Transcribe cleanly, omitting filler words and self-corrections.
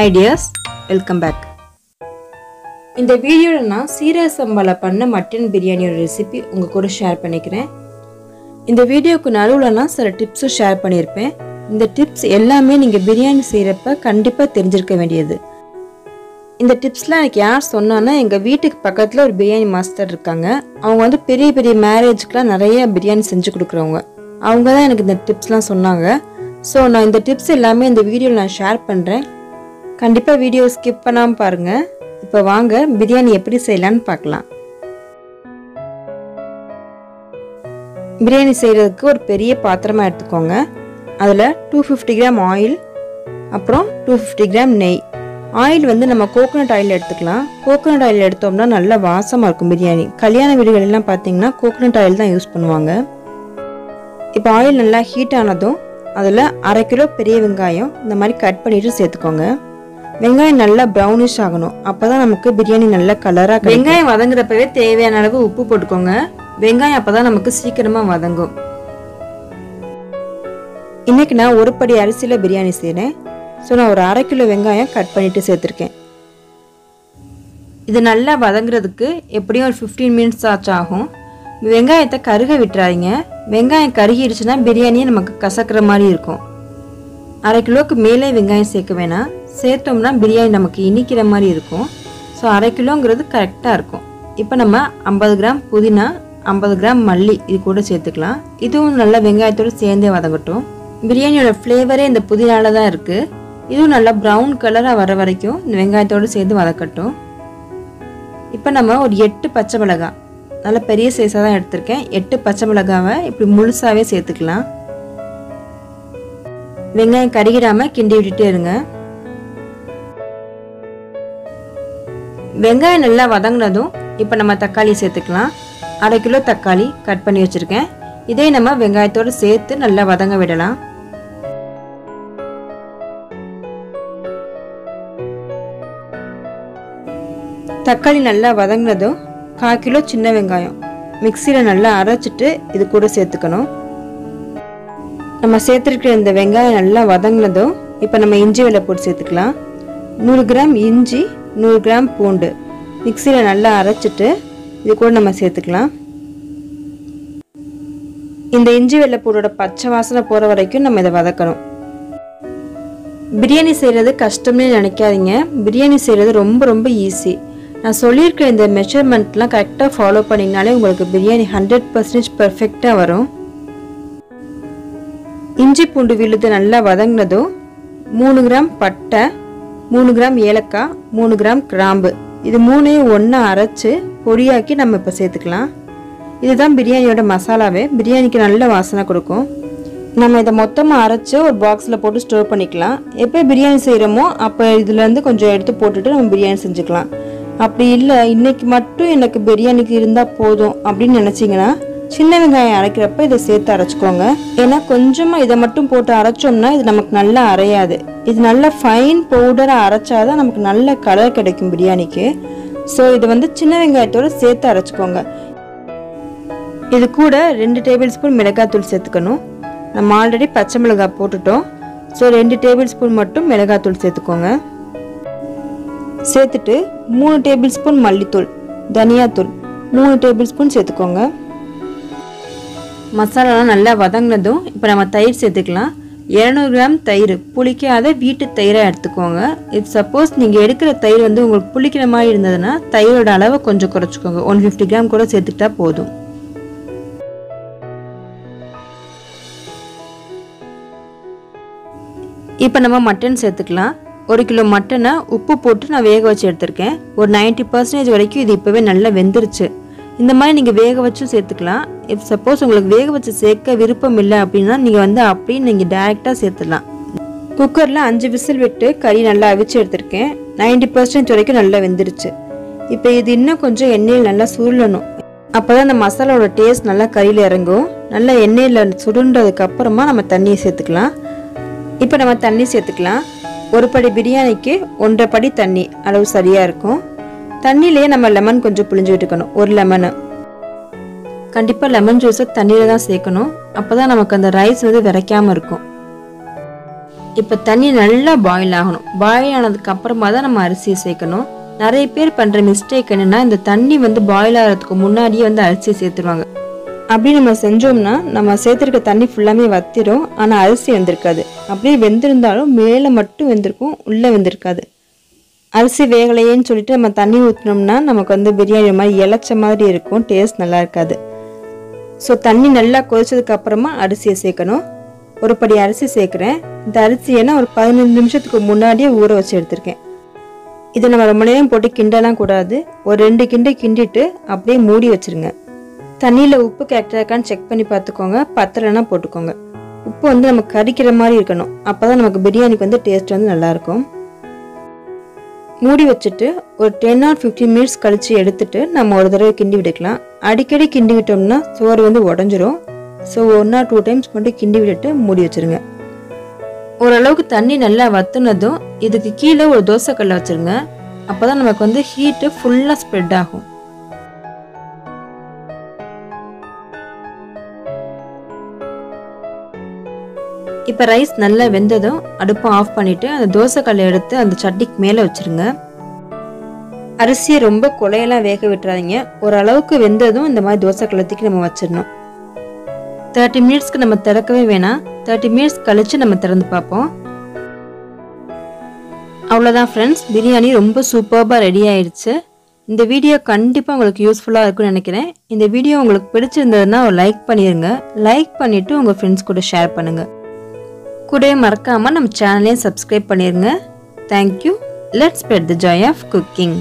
Hi dears, welcome back. இந்த வீடியோல நான் சீரக சம்பால பண்ண மட்டன் பிரியாணியோட ரெசிபி உங்க கூட ஷேர் பண்ணிக்கிறேன். இந்த வீடியோக்கு நடுவுல நான் சில டிப்ஸ் ஷேர் பண்ணியிருப்பேன். இந்த டிப்ஸ் எல்லாமே நீங்க பிரியாணி செய்யறப்ப கண்டிப்பா தெரிஞ்சிருக்க வேண்டியது. இந்த டிப்ஸ்லாம் எனக்கு யார் சொன்னான்னா எங்க வீட்டுக்கு பக்கத்துல ஒரு பிரியாணி மாஸ்டர் இருக்காங்க. அவங்க வந்து பெரிய பெரிய மேரேஜ்க்குலாம் நிறைய பிரியாணி செஞ்சு கொடுக்குறவங்க. அவங்க தான் எனக்கு இந்த டிப்ஸ்லாம் சொன்னாங்க. ஸோ நான் இந்த டிப்ஸ் எல்லாமே இந்த வீடியோவில் நான் ஷேர் பண்ணுறேன். கண்டிப்பாக வீடியோ ஸ்கிப் பண்ணாமல் பாருங்கள். இப்போ வாங்க பிரியாணி எப்படி செய்யலான்னு பார்க்கலாம். பிரியாணி செய்கிறதுக்கு ஒரு பெரிய பாத்திரமாக எடுத்துக்கோங்க. அதில் 250 கிராம் ஆயில், அப்புறம் 250 கிராம் நெய். ஆயில் வந்து நம்ம கோகோனட் ஆயில் எடுத்துக்கலாம். கோகோனட் ஆயில் எடுத்தோம்னா நல்லா வாசமாக இருக்கும் பிரியாணி. கல்யாண வீடுகளெல்லாம் பார்த்தீங்கன்னா கோகோனட் ஆயில் தான் யூஸ் பண்ணுவாங்க. இப்போ ஆயில் நல்லா ஹீட் ஆனதும் அதில் 1/2 கிலோ பெரிய வெங்காயம் இந்த மாதிரி கட் பண்ணிட்டு சேர்த்துக்கோங்க. வெங்காயம் நல்லா ப்ரௌனிஷ் ஆகணும். அப்போ தான் நமக்கு பிரியாணி நல்லா கலராக. வெங்காயம் வதங்குறப்பவே தேவையான அளவு உப்பு போட்டுக்கோங்க. வெங்காயம் அப்போ தான் நமக்கு சீக்கிரமாக வதங்கும். இன்னைக்கு நான் ஒரு படி அரிசியில் பிரியாணி செய்கிறேன். ஸோ நான் ஒரு 1/2 கிலோ வெங்காயம் கட் பண்ணிட்டு சேர்த்துருக்கேன். இது நல்லா வதங்குறதுக்கு எப்படியும் ஒரு 15 மினிட்ஸ் ஆகும். வெங்காயத்தை கருக விட்டுறாதீங்க. வெங்காயம் கருகிடுச்சுன்னா பிரியாணியை நமக்கு கசக்கிற மாதிரி இருக்கும். 1/2 கிலோவுக்கு மேலே வெங்காயம் சேர்க்க வேணாம். சேர்த்தோம்னா பிரியாணி நமக்கு இனிக்கிற மாதிரி இருக்கும். ஸோ 1/2 கிலோங்கிறது கரெக்டாக இருக்கும். இப்போ நம்ம 50 கிராம் புதினா, 50 கிராம் மல்லி இது கூட சேர்த்துக்கலாம். இதுவும் நல்லா வெங்காயத்தோடு சேர்ந்தே வதங்கட்டும். பிரியாணியோட ஃப்ளேவரே இந்த புதினால தான் இருக்குது. இதுவும் நல்லா ப்ரௌன் கலராக வர வரைக்கும் இந்த வெங்காயத்தோடு சேர்ந்து வதக்கட்டும். இப்போ நம்ம ஒரு 8 பச்சை மிளகாய், நல்ல பெரிய சைஸாக தான் எடுத்திருக்கேன். 8 பச்சை மிளகாவை இப்படி முழுசாகவே சேர்த்துக்கலாம். வெங்காயம் கருகிடாமல் கிண்டி விட்டுட்டே இருங்க. வெங்காயம் நல்லா வதங்கினதும் இப்போ நம்ம தக்காளி சேர்த்துக்கலாம். 1/2 கிலோ தக்காளி கட் பண்ணி வச்சுருக்கேன். இதே நம்ம வெங்காயத்தோடு சேர்த்து நல்லா வதங்க விடலாம். தக்காளி நல்லா வதங்கினதும் 1/4 கிலோ சின்ன வெங்காயம் மிக்சியில் நல்லா அரைச்சிட்டு இது கூட சேர்த்துக்கணும். நம்ம சேர்த்துருக்கிற இந்த வெங்காயம் நல்லா வதங்கினதும் இப்போ நம்ம இஞ்சி வெள்ளை போட்டு சேர்த்துக்கலாம். 100 கிராம் இஞ்சி, 100 கிராம் பூண்டு மிக்சியில் நல்லா அரைச்சிட்டு இது கூட நம்ம சேர்த்துக்கலாம். இந்த இஞ்சி வெள்ளை பூண்டோட பச்சை வாசனை போகிற வரைக்கும் நம்ம இதை வதக்கணும். பிரியாணி செய்கிறது கஷ்டம்னு நினைக்காதீங்க. பிரியாணி செய்கிறது ரொம்ப ரொம்ப ஈஸி. நான் சொல்லியிருக்கிற இந்த மெஷர்மெண்ட்லாம் கரெக்டாக ஃபாலோ பண்ணிங்கனாலே உங்களுக்கு பிரியாணி 100% பர்ஃபெக்டாக வரும். இஞ்சி பூண்டு விழுது நல்லா வதங்கினதும் 3 கிராம் பட்டை, 3 கிராம் ஏலக்காய், 3 கிராம் கிராம்பு இது 3ஐயும் ஒன்றா அரைச்சி பொடியாக்கி நம்ம இப்போ சேர்த்துக்கலாம். இதுதான் பிரியாணியோட மசாலாவே. பிரியாணிக்கு நல்ல வாசனை கொடுக்கும். நம்ம இதை மொத்தமாக அரைச்சி ஒரு பாக்ஸில் போட்டு ஸ்டோர் பண்ணிக்கலாம். எப்போ பிரியாணி செய்கிறோமோ அப்போ இதுலேருந்து கொஞ்சம் எடுத்து போட்டுட்டு நம்ம பிரியாணி செஞ்சுக்கலாம். அப்படி இல்லை இன்னைக்கு மட்டும் எனக்கு பிரியாணிக்கு இருந்தால் போதும் அப்படின்னு நினச்சிங்கன்னா சின்ன வெங்காயம் அரைக்கிறப்ப இதை சேர்த்து அரைச்சிக்கோங்க. ஏன்னா கொஞ்சமாக இதை மட்டும் போட்டு அரைச்சோம்னா இது நமக்கு நல்லா அரையாது. இது நல்லா ஃபைன் பவுடராக அரைச்சாதான் நமக்கு நல்ல கலர் கிடைக்கும் பிரியாணிக்கு. ஸோ இது வந்து சின்ன வெங்காயத்தோடு சேர்த்து அரைச்சிக்கோங்க. இது கூட 2 டேபிள் ஸ்பூன் மிளகாத்தூள் சேர்த்துக்கணும். நம்ம ஆல்ரெடி பச்சை மிளகாய் போட்டுட்டோம். ஸோ 2 டேபிள் ஸ்பூன் மட்டும் மிளகாத்தூள் சேர்த்துக்கோங்க. சேர்த்துட்டு 3 டேபிள் ஸ்பூன் மல்லித்தூள், தனியாத்தூள் 3 டேபிள் ஸ்பூன் சேர்த்துக்கோங்க. மசாலாலாம் நல்லா வதங்கினதும் இப்போ நம்ம தயிர் சேர்த்துக்கலாம். 200 கிராம் தயிர், புளிக்காத வீட்டு தயிராக எடுத்துக்கோங்க. இது சப்போஸ் நீங்கள் எடுக்கிற தயிர் வந்து உங்களுக்கு புளிக்கிற மாதிரி இருந்ததுன்னா தயிரோட அளவை கொஞ்சம் குறைச்சிக்கோங்க. 150 கிராம் கூட சேர்த்துக்கிட்டா போதும். இப்போ நம்ம மட்டன் சேர்த்துக்கலாம். 1 கிலோ மட்டனை உப்பு போட்டு நான் வேக வச்சு எடுத்திருக்கேன். ஒரு 90% வரைக்கும் இது இப்போவே நல்லா வெந்துருச்சு. இந்த மாதிரி நீங்கள் வேக வச்சும் சேர்த்துக்கலாம். இப் சப்போஸ் உங்களுக்கு வேக வச்சு சேர்க்க விருப்பம் இல்லை அப்படின்னா நீங்கள் வந்து அப்படியே நீங்கள் டேரெக்டாக சேர்த்துடலாம். குக்கரில் 5 விசில் விட்டு கறி நல்லா அவிச்சு எடுத்திருக்கேன். 90% வரைக்கும் நல்லா வெந்துருச்சு. இப்போ இது இன்னும் கொஞ்சம் எண்ணெயில் நல்லா சுருளணும். அப்போ தான் அந்த மசாலாவோட டேஸ்ட் நல்லா கறியில் இறங்கும். நல்லா எண்ணெயில் சுருண்டதுக்கு அப்புறமா நம்ம தண்ணியை சேர்த்துக்கலாம். இப்போ நம்ம தண்ணி சேர்த்துக்கலாம். ஒரு படி பிரியாணிக்கு 1.5 படி தண்ணி அளவு சரியாக இருக்கும். தண்ணியிலேயே நம்ம லெமன் கொஞ்சம் புளிஞ்சு விட்டுக்கணும். ஒரு லெமனு கண்டிப்பாக லெமன் ஜூஸை தண்ணியில் தான் சேர்க்கணும். அப்போ தான் நமக்கு அந்த ரைஸ் வந்து விரைக்காமல் இருக்கும். இப்போ தண்ணி நல்லா பாயில் ஆகணும். பாயில் ஆனதுக்கு அப்புறமா தான் நம்ம அரிசியை சேர்க்கணும். நிறைய பேர் பண்ணுற மிஸ்டேக் என்னென்னா இந்த தண்ணி பாயில் ஆகிறதுக்கு முன்னாடியே அரிசியை சேர்த்துருவாங்க. அப்படி நம்ம செஞ்சோம்னா நம்ம சேர்த்துருக்க தண்ணி ஃபுல்லாமே வத்திரும். ஆனால் அரிசி வெந்திருக்காது. அப்படியே வெந்திருந்தாலும் மேலே மட்டும் வெந்திருக்கும், உள்ளே வெந்திருக்காது. அரிசி வேகலையேன்னு சொல்லிட்டு நம்ம தண்ணி ஊற்றினோம்னா நமக்கு பிரியாணி மாதிரி இலச்ச மாதிரி இருக்கும், டேஸ்ட் நல்லா இருக்காது. ஸோ தண்ணி நல்லா கொதிச்சதுக்கு அப்புறமா அரிசியை சேர்க்கணும். ஒரு படி அரிசி சேர்க்குறேன். இந்த அரிசியை ஒரு 15 நிமிஷத்துக்கு முன்னாடியே ஊற வச்சு எடுத்திருக்கேன். இதை நம்ம ரொம்ப நேரம் போட்டு கிண்டலாம் கூடாது. ஒரு 2 கிண்டு கிண்டிட்டு அப்படியே மூடி வச்சுருங்க. தண்ணியில் உப்பு கரெக்டாக இருக்கான்னு செக் பண்ணி பார்த்துக்கோங்க. பத்தலைன்னா போட்டுக்கோங்க. உப்பு நம்ம கறிக்கிற மாதிரி இருக்கணும். அப்போ தான் நமக்கு பிரியாணிக்கு டேஸ்ட் நல்லாயிருக்கும். மூடி வச்சுட்டு ஒரு 10 or 15 மினிட்ஸ் கழித்து எடுத்துட்டு நம்ம ஒரு தடவை கிண்டி விட்டுக்கலாம். அடிக்கடி கிண்டி விட்டோம்னா சோறு உடஞ்சிரும். ஸோ 1 or 2 டைம்ஸ் மட்டும் கிண்டி விட்டுட்டு மூடி வச்சுருங்க. ஓரளவுக்கு தண்ணி நல்லா வத்துனதும் இதுக்கு கீழே ஒரு தோசைக்கல்லை வச்சுருங்க. அப்போ தான் நமக்கு ஹீட்டு ஃபுல்லாக ஸ்ப்ரெட் ஆகும். இப்போ ரைஸ் நல்லா வெந்ததும் அடுப்பை ஆஃப் பண்ணிவிட்டு அந்த தோசைக்கல்லை எடுத்து அந்த சட்டிக்கு மேலே வச்சுருங்க. அரிசியை ரொம்ப குழையெல்லாம் வேக விட்டுறாதீங்க. ஓரளவுக்கு வெந்ததும் இந்த மாதிரி தோசைக்கல்லத்துக்கு நம்ம வச்சிடணும். 30 மினிட்ஸ்க்கு நம்ம திறக்கவே வேணாம். 30 மினிட்ஸ் கழித்து நம்ம திறந்து பார்ப்போம். அவ்வளோதான் ஃப்ரெண்ட்ஸ், பிரியாணி ரொம்ப சூப்பராக ரெடி ஆயிடுச்சு. இந்த வீடியோ கண்டிப்பாக உங்களுக்கு யூஸ்ஃபுல்லாக இருக்கும்னு நினைக்கிறேன். இந்த வீடியோ உங்களுக்கு பிடிச்சிருந்ததுன்னா ஒரு லைக் பண்ணிடுங்க. லைக் பண்ணிவிட்டு உங்கள் ஃப்ரெண்ட்ஸ் கூட ஷேர் பண்ணுங்கள். கூடவே மறக்காமல் நம்ம சேனலையும் சப்ஸ்கிரைப் பண்ணிடுங்க. Thank you. Let's spread the joy of cooking.